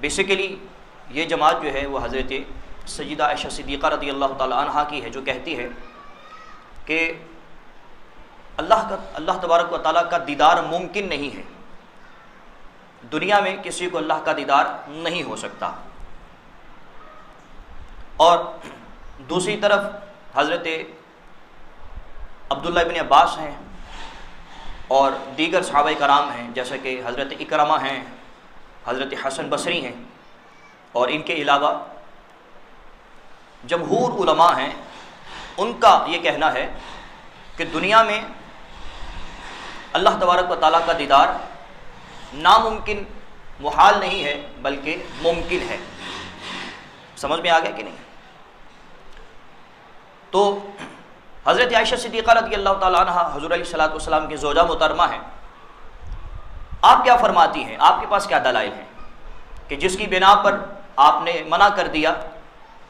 Basically یہ جماعت جو ہے وہ حضرت سیدہ عائشہ صدیقہ رضی اللہ تعالی عنہا کی ہے، جو کہتی ہے کہ اللہ تبارک و تعالیٰ کا دیدار ممکن نہیں ہے، دنیا میں کسی کو اللہ کا دیدار نہیں ہو سکتا۔ اور دوسری طرف حضرت عبداللہ ابن عباس ہیں اور دیگر صحابہ کرام ہیں، جیسا کہ حضرت اکرمہ ہیں، حضرت حسن بصری ہیں، اور ان کے علاوہ جمہور علماء ہیں، ان کا یہ کہنا ہے کہ دنیا میں اللہ تبارک و تعالیٰ کا دیدار ناممکن، محال نہیں ہے، بلکہ ممکن ہے۔ سمجھ میں آ گیا کہ نہیں؟ تو حضرت عائشہ صدیقہ رضی اللہ تعالیٰ عنہ حضور علیہ الصلوۃ والسلام کی زوجہ محترمہ ہیں، آپ کیا فرماتی ہیں؟ آپ کے پاس کیا دلائل ہیں کہ جس کی بنا پر آپ نے منع کر دیا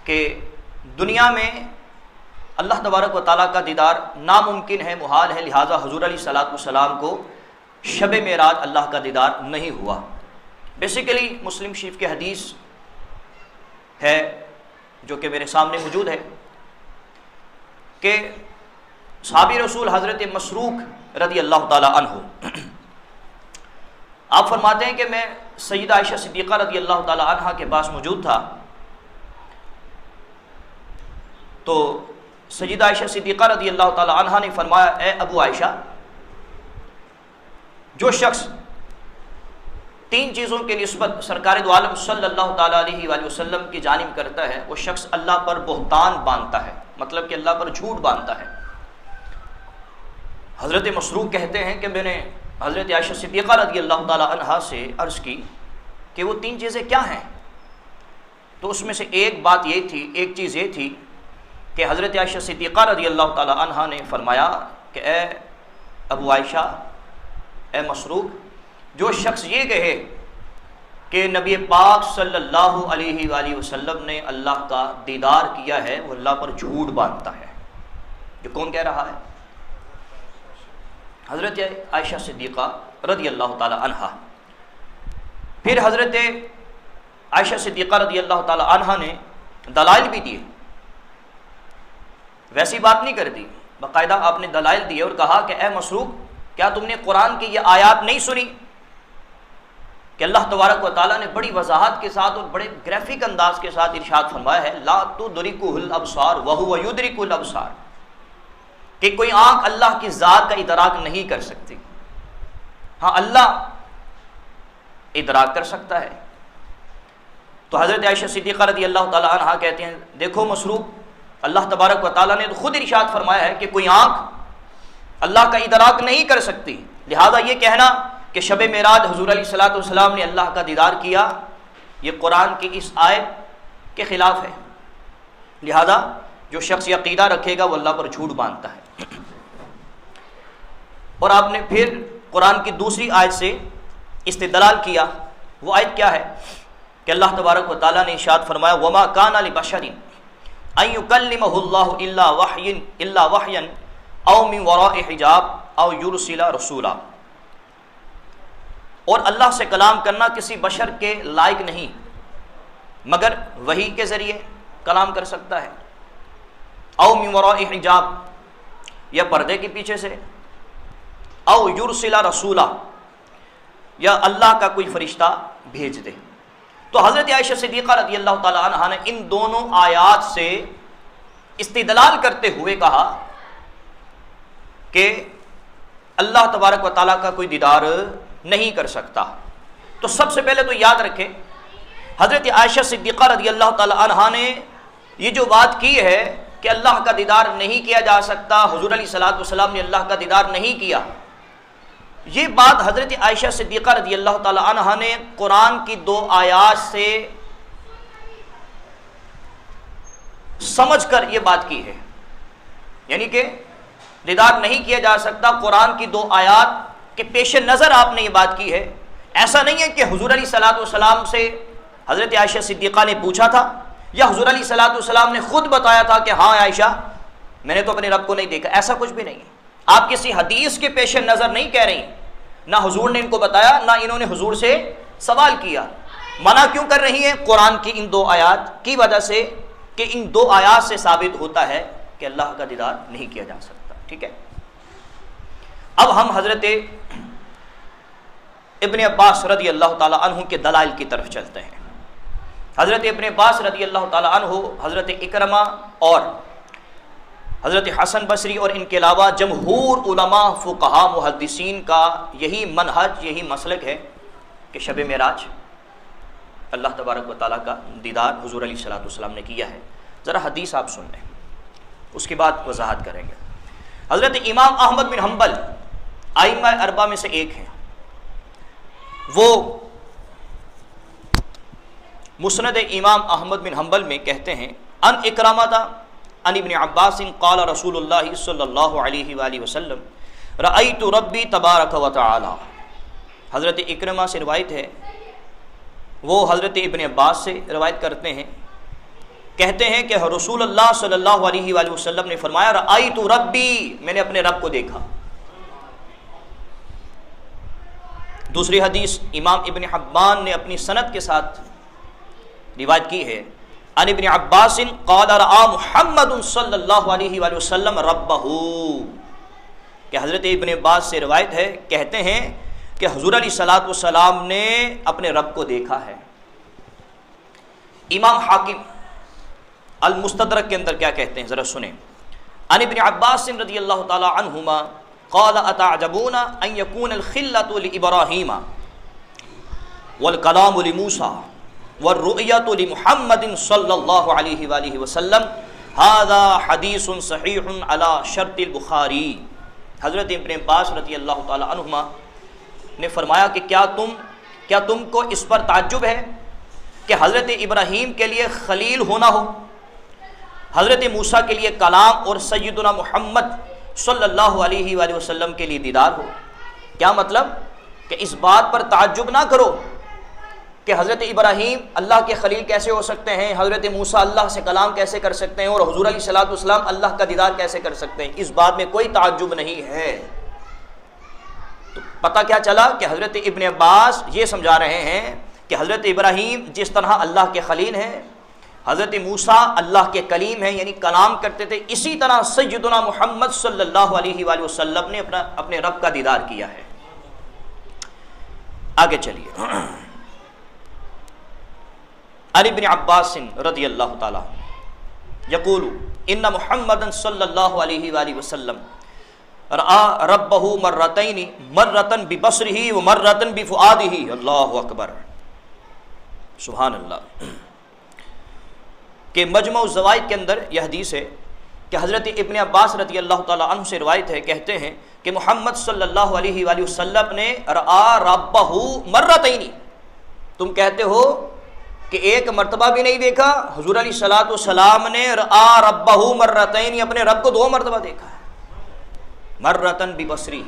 کہ دنیا میں اللہ تبارک و تعالیٰ کا دیدار ناممکن ہے، محال ہے، لہٰذا حضور علیہ الصلوۃ والسلام کو شب معراج اللہ کا دیدار نہیں ہوا؟ بیسیکلی مسلم شریف کی حدیث ہے جو کہ میرے سامنے موجود ہے کہ صحابی رسول حضرت مسروق رضی اللہ تعالی عنہ آپ فرماتے ہیں کہ میں سیدہ عائشہ صدیقہ رضی اللہ تعالی عنہ کے پاس موجود تھا، تو سیدہ عائشہ صدیقہ رضی اللہ تعالی عنہ نے فرمایا، اے ابو عائشہ، جو شخص تین چیزوں کی نسبت سرکار دو عالم صلی اللہ تعالی علیہ وآلہ وسلم کی جانب کرتا ہے، وہ شخص اللہ پر بہتان باندھتا ہے، مطلب کہ اللہ پر جھوٹ باندھتا ہے۔ حضرت مسروق کہتے ہیں کہ میں نے حضرت عائشہ صدیقہ رضی اللہ تعالی عنہا سے عرض کی کہ وہ تین چیزیں کیا ہیں؟ تو اس میں سے ایک چیز یہ تھی کہ حضرت عائشہ صدیقہ رضی اللہ تعالی عنہا نے فرمایا کہ اے ابو عائشہ، اے مسروق، جو شخص یہ کہے کہ نبی پاک صلی اللہ علیہ وآلہ وسلم نے اللہ کا دیدار کیا ہے، وہ اللہ پر جھوٹ باندھتا ہے۔ یہ کون کہہ رہا ہے؟ حضرت عائشہ صدیقہ رضی اللہ تعالی عنہا۔ پھر حضرت عائشہ صدیقہ رضی اللہ تعالی عنہا نے دلائل بھی دیے، ویسی بات نہیں کر دی، باقاعدہ آپ نے دلائل دیے اور کہا کہ اے مسروق، کیا تم نے قرآن کی یہ آیات نہیں سنی کہ اللہ تبارک و تعالیٰ نے بڑی وضاحت کے ساتھ اور بڑے گرافک انداز کے ساتھ ارشاد فرمایا ہے، لا تدرکہ الابصار وہو یدرک الابصار، کہ کوئی آنکھ اللہ کی ذات کا ادراک نہیں کر سکتی، ہاں اللہ ادراک کر سکتا ہے۔ تو حضرت عائشہ صدیقہ رضی اللہ تعالی عنہا کہتے ہیں، دیکھو مسروق، اللہ تبارک و تعالیٰ نے خود ارشاد فرمایا ہے کہ کوئی آنکھ اللہ کا ادراک نہیں کر سکتی، لہذا یہ کہنا کہ شب معراج حضور علیہ الصلوۃ والسلام نے اللہ کا دیدار کیا، یہ قرآن کی اس آیت کے خلاف ہے، لہذا جو شخص یہ عقیدہ رکھے گا وہ اللہ پر جھوٹ باندھتا ہے۔ اور آپ نے پھر قرآن کی دوسری آیت سے استدلال کیا، وہ آیت کیا ہے کہ اللہ تبارک و تعالیٰ نے ارشاد فرمایا، وما کان لبشر ان یکلمہ اللہ الا وحیا او من وراء حجاب او یرسل رسولا، اور اللہ سے کلام کرنا کسی بشر کے لائق نہیں مگر وحی کے ذریعے کلام کر سکتا ہے، او من وراء حجاب، یا پردے کے پیچھے سے، او یرسل رسولا، یا اللہ کا کوئی فرشتہ بھیج دے۔ تو حضرت عائشہ صدیقہ رضی اللہ تعالی عنہا نے ان دونوں آیات سے استدلال کرتے ہوئے کہا کہ اللہ تبارک و تعالیٰ کا کوئی دیدار نہیں کر سکتا۔ تو سب سے پہلے تو یاد رکھیں، حضرت عائشہ صدیقہ رضی اللہ تعالی عنہا نے یہ جو بات کی ہے کہ اللہ کا دیدار نہیں کیا جا سکتا، حضور علیہ الصلوۃ والسلام نے اللہ کا دیدار نہیں کیا، یہ بات حضرت عائشہ صدیقہ رضی اللہ تعالی عنہا نے قرآن کی دو آیات سے سمجھ کر یہ بات کی ہے، یعنی کہ دیدار نہیں کیا جا سکتا، قرآن کی دو آیات کے پیش نظر آپ نے یہ بات کی ہے۔ ایسا نہیں ہے کہ حضور علیہ الصلوۃ والسلام سے حضرت عائشہ صدیقہ نے پوچھا تھا یا حضور علیہ الصلوۃ والسلام نے خود بتایا تھا کہ ہاں عائشہ میں نے تو اپنے رب کو نہیں دیکھا، ایسا کچھ بھی نہیں ہے۔ آپ کسی حدیث کے پیش نظر نہیں کہہ رہی، نہ حضور نے ان کو بتایا، نہ انہوں نے حضور سے سوال کیا، منع کیوں کر رہی ہیں؟ قرآن کی ان 2 آیات کی وجہ سے کہ ان 2 آیات سے ثابت ہوتا ہے کہ اللہ کا دیدار نہیں کیا جا سکتا. ٹھیک ہے. اب ہم حضرت ابن عباس رضی اللہ تعالی عنہ کے دلائل کی طرف چلتے ہیں. حضرت ابن عباس رضی اللہ تعالی عنہ، حضرت اکرمہ اور حضرت حسن بصری اور ان کے علاوہ جمہور علماء فقہاء محدثین کا یہی منہج، یہی مسلک ہے کہ شب معراج اللہ تبارک و تعالیٰ کا دیدار حضور علیہ الصلوۃ والسلام نے کیا ہے. ذرا حدیث آپ سن لیں، اس کے بعد وضاحت کریں گے. حضرت امام احمد بن حنبل ائمہ اربعہ میں سے ایک ہیں. وہ مسند امام احمد بن حنبل میں کہتے ہیں ان اکرامہ ان ابن عباس قال رسول اللہ صلی اللہ علیہ وآلہ وسلم رأیت ربی تبارک و تعالی. حضرت اکرمہ سے روایت ہے، وہ حضرت ابن عباس سے روایت کرتے ہیں، کہتے ہیں کہ رسول اللہ صلی اللہ علیہ وآلہ وسلم نے فرمایا رأیت ربی، میں نے اپنے رب کو دیکھا. دوسری حدیث امام ابن حبان نے اپنی سند کے ساتھ روایت کی ہے ان ابن عباس قال رأى محمد صلی اللہ علیہ وآلہ وسلم ربہ، کہ حضرت ابن عباس سے روایت ہے، کہتے ہیں کہ حضور علیہ الصلوۃ والسلام نے اپنے رب کو دیکھا ہے. امام حاکم المستدرک کے اندر کیا کہتے ہیں ذرا سنیں. ان ابن عباس رضی اللہ تعالی عنہما قال اتعجبون ان يكون الخلة لإبراہیم والکلام لموسیٰ والرؤیۃ لمحمد صلی اللہ علیہ وآلہ وسلم ھذا حدیث صحیح علی شرط البخاری. حضرت ابن عباس رضی اللہ تعالی عنہما نے فرمایا کہ کیا تم کو اس پر تعجب ہے کہ حضرت ابراہیم کے لیے خلیل ہونا ہو، حضرت موسیٰ کے لیے کلام، اور سیدنا محمد صلی اللہ علیہ وآلہ وسلم کے لیے دیدار ہو؟ کیا مطلب کہ اس بات پر تعجب نہ کرو کہ حضرت ابراہیم اللہ کے خلیل کیسے ہو سکتے ہیں، حضرت موسیٰ اللہ سے کلام کیسے کر سکتے ہیں، اور حضور علیہ الصلوۃ والسلام اللہ کا دیدار کیسے کر سکتے ہیں. اس بات میں کوئی تعجب نہیں ہے. تو پتہ کیا چلا کہ حضرت ابن عباس یہ سمجھا رہے ہیں کہ حضرت ابراہیم جس طرح اللہ کے خلیل ہیں، حضرت موسیٰ اللہ کے کلیم ہیں یعنی کلام کرتے تھے، اسی طرح سیدنا محمد صلی اللہ علیہ وآلہ وسلم نے اپنے رب کا دیدار کیا ہے. آگے چلیے. عن ابن عباس رضی اللہ تعالی یقول ان محمد صلی اللہ علیہ وآلہ وسلم رأى ربہ مرتین، مرۃ ببصرہ ومرۃ بفؤادہ. اللہ اکبر، سبحان اللہ. کہ مجمع الزوائد کے اندر یہ حدیث ہے کہ حضرت ابن عباس رضی اللہ تعالی عنہ سے روایت ہے، کہتے ہیں کہ محمد صلی اللہ علیہ وآلہ وسلم نے رأى ربہ مرتین. تم کہتے ہو کہ ایک مرتبہ بھی نہیں دیکھا، حضور علیہ الصلوۃ والسلام نے رأى ربہ مرتین، اپنے رب کو 2 مرتبہ دیکھا ہے. مرۃ ببصرہ،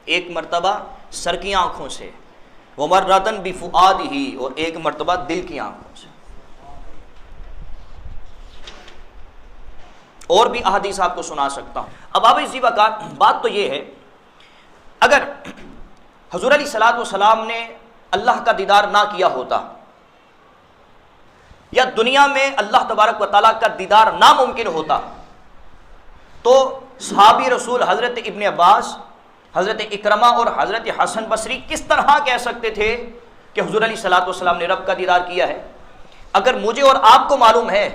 ایک مرتبہ سر کی آنکھوں سے، ومرۃ بفؤادہ، اور ایک مرتبہ دل کی آنکھوں سے. اور بھی احادیث آپ کو سنا سکتا ہوں. اب آپ اسی وقت بات تو یہ ہے، اگر حضور علیہ الصلوۃ والسلام نے اللہ کا دیدار نہ کیا ہوتا، یا دنیا میں اللہ تبارک و تعالیٰ کا دیدار ناممکن ہوتا، تو صحابی رسول حضرت ابن عباس، حضرت اکرمہ اور حضرت حسن بصری کس طرح کہہ سکتے تھے کہ حضور علیہ الصلوۃ والسلام نے رب کا دیدار کیا ہے؟ اگر مجھے اور آپ کو معلوم ہے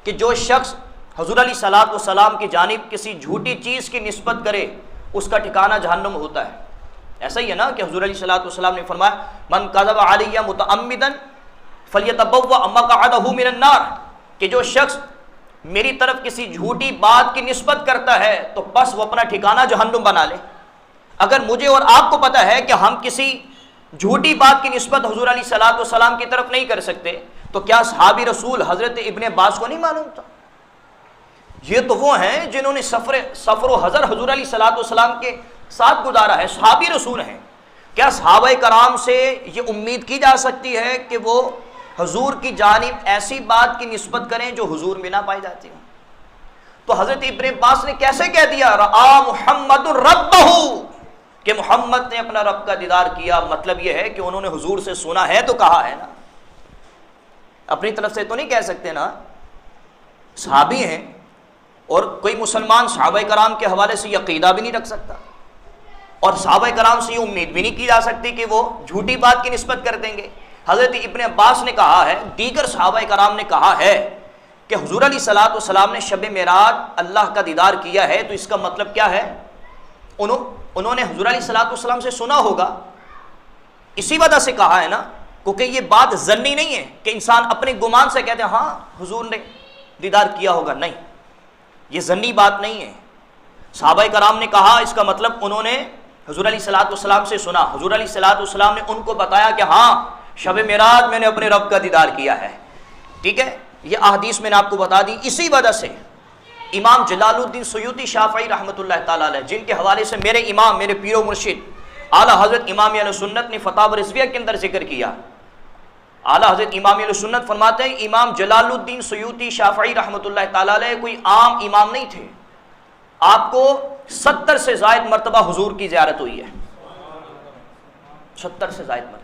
کہ جو شخص حضور علیہ الصلوۃ والسلام کی جانب کسی جھوٹی چیز کی نسبت کرے اس کا ٹھکانہ جہنم ہوتا ہے. ایسا ہی ہے نا کہ حضور علیہ الصلوۃ والسلام نے فرمایا من کذب علی متعمدا فلیتبوأ مقعدہ من النار، کہ جو شخص میری طرف کسی جھوٹی بات کی نسبت کرتا ہے تو بس وہ اپنا ٹھکانہ جہنم بنا لے. اگر مجھے اور آپ کو پتہ ہے کہ ہم کسی جھوٹی بات کی نسبت حضور علیہ الصلوۃ والسلام کی طرف نہیں کر سکتے، تو کیا صحابی رسول حضرت ابن عباس کو نہیں معلوم تھا؟ یہ تو وہ ہیں جنہوں نے سفر و حضر حضور علیہ الصلوۃ والسلام کے ساتھ گزارا ہے، صحابی رسول ہیں. کیا صحابہ کرام سے یہ امید کی جا سکتی ہے کہ وہ حضور کی جانب ایسی بات کی نسبت کریں جو حضور میں نہ پائی جاتی ہو؟ تو حضرت ابن عباس نے کیسے کہہ دیا رأى محمد ربہ، کہ محمد نے اپنا رب کا دیدار کیا؟ مطلب یہ ہے کہ انہوں نے حضور سے سنا ہے تو کہا ہے نا. اپنی طرف سے تو نہیں کہہ سکتے نا، صحابی ہیں، اور کوئی مسلمان صحابہ کرام کے حوالے سے یہ عقیدہ بھی نہیں رکھ سکتا، اور صحابہ کرام سے یہ امید بھی نہیں کی جا سکتی کہ وہ جھوٹی بات کی نسبت کر دیں گے۔ حضرت ابن عباس نے کہا ہے، دیگر صحابہ کرام نے کہا ہے کہ حضور علیہ الصلوۃ والسلام نے شب معراج اللہ کا دیدار کیا ہے، تو اس کا مطلب کیا ہے؟ انہوں نے حضور علیہ الصلوۃ والسلام سے سنا ہوگا، اسی وجہ سے کہا ہے نا، کیونکہ یہ بات ظنی نہیں ہے کہ انسان اپنے گمان سے کہتے ہیں ہاں حضور نے دیدار کیا ہوگا، نہیں، یہ ظنی بات نہیں ہے۔ صحابہ کرام نے کہا اس کا مطلب انہوں نے حضور علیہ الصلوۃ والسلام سے سنا، حضور علیہ الصلوۃ والسلام نے ان کو بتایا کہ ہاں شب معراج میں نے اپنے رب کا دیدار کیا ہے، ٹھیک ہے، یہ احادیث میں نے آپ کو بتا دی۔ اسی وجہ سے امام جلال الدین سیوطی شافعی رحمۃ اللہ تعالیٰ علیہ، جن کے حوالے سے میرے امام، میرے پیر و مرشد اعلیٰ حضرت امام اہل سنت نے فتاوی رضویہ کے اندر ذکر کیا، اعلیٰ حضرت امام اہل سنت فرماتے ہیں امام جلال الدین سیوطی شافعی رحمۃ اللہ تعالیٰ علیہ کوئی عام امام نہیں تھے، آپ کو 70 سے زائد مرتبہ حضور کی زیارت ہوئی ہے، 70 سے زائد مرتبہ۔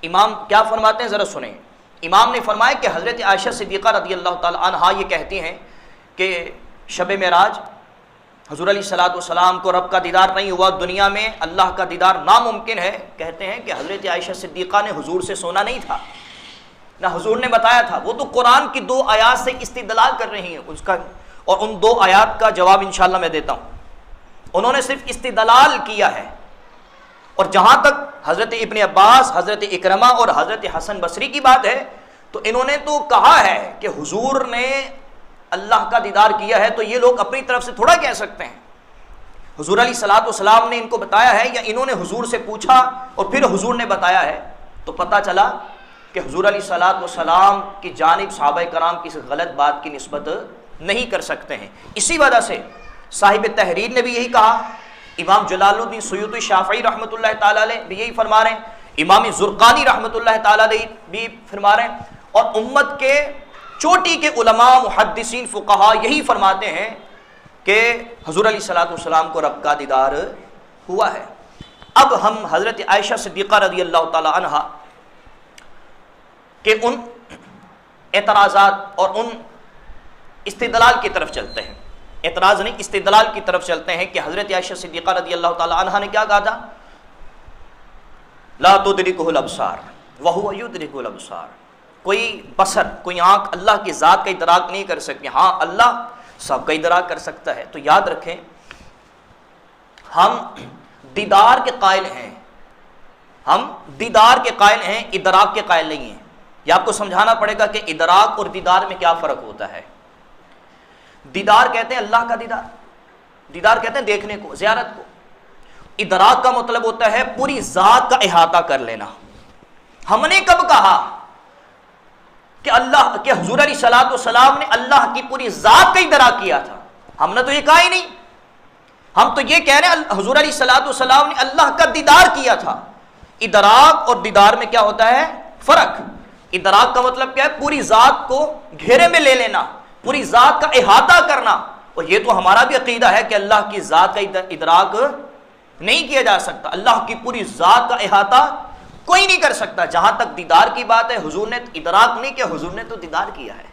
امام کیا فرماتے ہیں ذرا سنیں، امام نے فرمایا کہ حضرت عائشہ صدیقہ رضی اللہ تعالی عنہا یہ کہتی ہیں کہ شب معراج حضور علیہ الصلوۃ والسلام کو رب کا دیدار نہیں ہوا، دنیا میں اللہ کا دیدار ناممکن ہے۔ کہتے ہیں کہ حضرت عائشہ صدیقہ نے حضور سے سنا نہیں تھا، نہ حضور نے بتایا تھا، وہ تو قرآن کی 2 آیات سے استدلال کر رہی ہیں اس کا، اور ان 2 آیات کا جواب انشاءاللہ میں دیتا ہوں۔ انہوں نے صرف استدلال کیا ہے، اور جہاں تک حضرت ابن عباس، حضرت اکرمہ اور حضرت حسن بصری کی بات ہے، تو انہوں نے تو کہا ہے کہ حضور نے اللہ کا دیدار کیا ہے، تو یہ لوگ اپنی طرف سے تھوڑا کہہ سکتے ہیں۔ حضور علیہ الصلوۃ والسلام نے ان کو بتایا ہے، یا انہوں نے حضور سے پوچھا اور پھر حضور نے بتایا ہے، تو پتہ چلا کہ حضور علیہ الصلوۃ والسلام کی جانب صحابہ کرام کسی غلط بات کی نسبت نہیں کر سکتے ہیں۔ اسی وجہ سے صاحب تحریر نے بھی یہی کہا، امام جلال الدین سیوطی شافعی رحمۃ اللہ تعالیٰ علیہ بھی یہی فرما رہے ہیں، امام زرقانی رحمۃ اللہ تعالیٰ علیہ بھی فرما رہے ہیں، اور امت کے چوٹی کے علماء، محدثین، فقہا یہی فرماتے ہیں کہ حضور علیہ الصلوۃ والسلام کو رب کا دیدار ہوا ہے۔ اب ہم حضرت عائشہ صدیقہ رضی اللہ تعالی عنہا کہ ان اعتراضات اور ان استدلال کی طرف چلتے ہیں، اعتراض نہیں استدلال کی طرف چلتے ہیں کہ حضرت عائشہ صدیقہ رضی اللہ تعالی عنہا نے کیا کہا تھا، لا تدرکہ الابصار وہو یدرک الابصار، کوئی بصر، کوئی آنکھ اللہ کی ذات کا ادراک نہیں کر سکتی، ہاں اللہ سب کا ادراک کر سکتا ہے۔ تو یاد رکھیں ہم دیدار کے قائل ہیں، ہم دیدار کے قائل ہیں، ادراک کے قائل نہیں ہیں۔ یہ آپ کو سمجھانا پڑے گا کہ ادراک اور دیدار میں کیا فرق ہوتا ہے۔ دیدار کہتے ہیں اللہ کا دیدار، دیدار کہتے ہیں دیکھنے کو، زیارت کو۔ ادراک کا مطلب ہوتا ہے پوری ذات کا احاطہ کر لینا۔ ہم نے کب کہا کہ اللہ کہ حضور علیہ الصلوۃ والسلام نے اللہ کی پوری ذات کا ادراک کیا تھا؟ ہم نے تو یہ کہا ہی نہیں، ہم تو یہ کہہ رہے ہیں حضور علیہ الصلوۃ والسلام نے اللہ کا دیدار کیا تھا۔ ادراک اور دیدار میں کیا ہوتا ہے فرق؟ ادراک کا مطلب کیا ہے؟ پوری ذات کو گھیرے میں لے لینا، پوری ذات کا احاطہ کرنا، اور یہ تو ہمارا بھی عقیدہ ہے کہ اللہ کی ذات کا ادراک نہیں کیا جا سکتا، اللہ کی پوری ذات کا احاطہ کوئی نہیں کر سکتا۔ جہاں تک دیدار کی بات ہے، حضور نے ادراک نہیں کیا، حضور نے تو دیدار کیا ہے،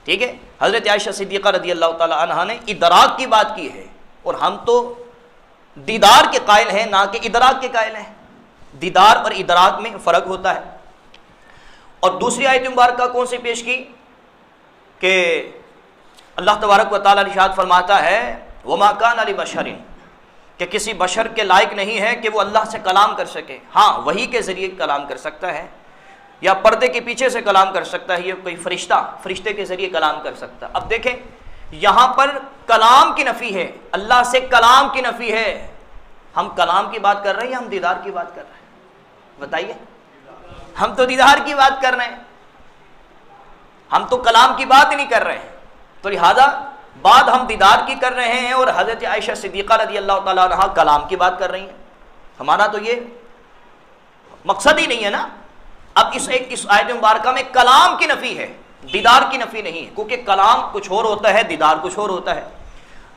ٹھیک ہے۔ حضرت عائشہ صدیقہ رضی اللہ تعالی عنہا نے ادراک کی بات کی ہے، اور ہم تو دیدار کے قائل ہیں نہ کہ ادراک کے قائل ہیں۔ دیدار اور ادراک میں فرق ہوتا ہے۔ اور دوسری آیت مبارکہ کون سی پیش کی کہ اللہ تبارک و تعالیٰ ارشاد فرماتا ہے وَمَا كَانَ لِبَشَرٍ، کہ کسی بشر کے لائق نہیں ہے کہ وہ اللہ سے کلام کر سکے۔ ہاں وحی کے ذریعے کلام کر سکتا ہے، یا پردے کے پیچھے سے کلام کر سکتا ہے، یا کوئی فرشتے کے ذریعے کلام کر سکتا ہے۔ اب دیکھیں یہاں پر کلام کی نفی ہے، اللہ سے کلام کی نفی ہے۔ ہم کلام کی بات کر رہے ہیں یا ہم دیدار کی بات کر رہے ہیں؟ بتائیے، ہم تو دیدار کی بات کر رہے ہیں، ہم تو کلام کی بات ہی نہیں کر رہے ہیں۔ تو لہذا بات ہم دیدار کی کر رہے ہیں، اور حضرت عائشہ صدیقہ رضی اللہ تعالیٰ عنہا کلام کی بات کر رہی ہیں۔ ہمارا تو یہ مقصد ہی نہیں ہے نا۔ اب اس آیت مبارکہ میں کلام کی نفی ہے، دیدار کی نفی نہیں ہے، کیونکہ کلام کچھ اور ہوتا ہے، دیدار کچھ اور ہوتا ہے۔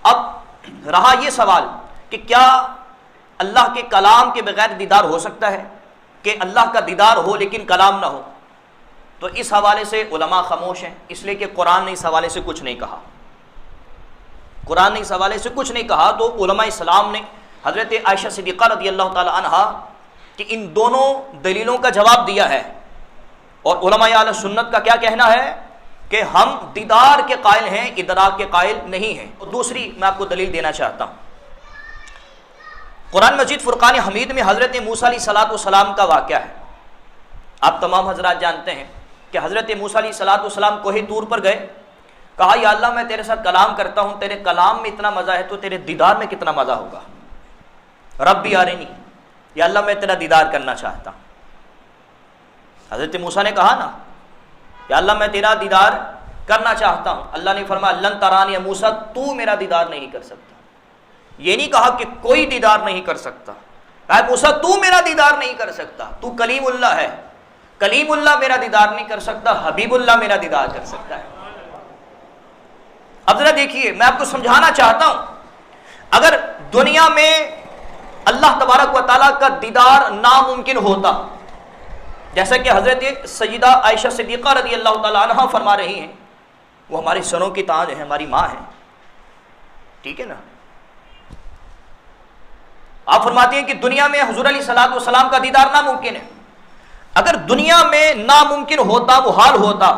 اب رہا یہ سوال کہ کیا اللہ کے کلام کے بغیر دیدار ہو سکتا ہے، کہ اللہ کا دیدار ہو لیکن کلام نہ ہو؟ تو اس حوالے سے علماء خاموش ہیں، اس لیے کہ قرآن نے اس حوالے سے کچھ نہیں کہا، قرآن نے اس حوالے سے کچھ نہیں کہا۔ تو علماء اسلام نے حضرت عائشہ صدیقہ رضی اللہ تعالی عنہا کہ ان دونوں دلیلوں کا جواب دیا ہے، اور علماء اہل سنت کا کیا کہنا ہے کہ ہم دیدار کے قائل ہیں، ادراک کے قائل نہیں ہیں۔ اور دوسری میں آپ کو دلیل دینا چاہتا ہوں، قرآن مجید فرقان حمید میں حضرت موسیٰ علیہ السلام کا واقعہ ہے۔ آپ تمام حضرات جانتے ہیں کہ حضرت موسیٰ علیہ السلام کوہ طور پر گئے، کہا یا اللہ میں تیرے ساتھ کلام کرتا ہوں، تیرے کلام میں اتنا مزہ ہے تو تیرے دیدار میں کتنا مزہ ہوگا، ربی ارنی، یا اللہ میں تیرا دیدار کرنا چاہتا ہوں۔ حضرت موسیٰ نے کہا نا یا اللہ میں تیرا دیدار کرنا چاہتا ہوں، اللہ نے فرمایا لن ترانی یا موسیٰ، تو میرا دیدار نہیں کر سکتا۔ یہ نہیں کہا کہ کوئی دیدار نہیں کر سکتا، کہا موسیٰ تو میرا دیدار نہیں کر سکتا، تو کلیم اللہ ہے، کلیم اللہ میرا دیدار نہیں کر سکتا، حبیب اللہ میرا دیدار کر سکتا ہے۔ اب ذرا دیکھیے، میں آپ کو سمجھانا چاہتا ہوں، اگر دنیا میں اللہ تبارک و تعالیٰ کا دیدار ناممکن ہوتا، جیسا کہ حضرت سیدہ عائشہ صدیقہ رضی اللہ تعالیٰ عنہ فرما رہی ہیں، وہ ہماری سروں کی تاج ہے، ہماری ماں ہے، ٹھیک ہے نا، آپ فرماتی ہیں کہ دنیا میں حضور علیہ السلام کا دیدار ناممکن ہے۔ اگر دنیا میں ناممکن ہوتا، محال ہوتا،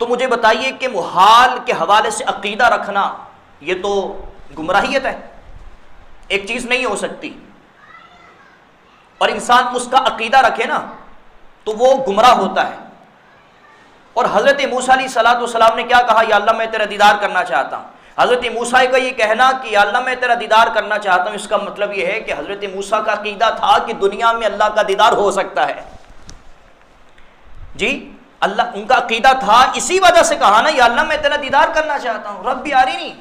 تو مجھے بتائیے کہ محال کے حوالے سے عقیدہ رکھنا یہ تو گمراہیت ہے، ایک چیز نہیں ہو سکتی، اور انسان اس کا عقیدہ رکھے نا تو وہ گمراہ ہوتا ہے۔ اور حضرت موسیٰ علیہ السلام نے کیا کہا، یا اللہ میں تیرا دیدار کرنا چاہتا ہوں۔ حضرت موسیٰ کا یہ کہنا کہ یا اللہ میں تیرا دیدار کرنا چاہتا ہوں، اس کا مطلب یہ ہے کہ حضرت موسیٰ کا عقیدہ تھا کہ دنیا میں اللہ کا دیدار ہو سکتا ہے، جی اللہ ان کا عقیدہ تھا، اسی وجہ سے کہا نا یا اللہ میں تیرا دیدار کرنا چاہتا ہوں، رب ارنی،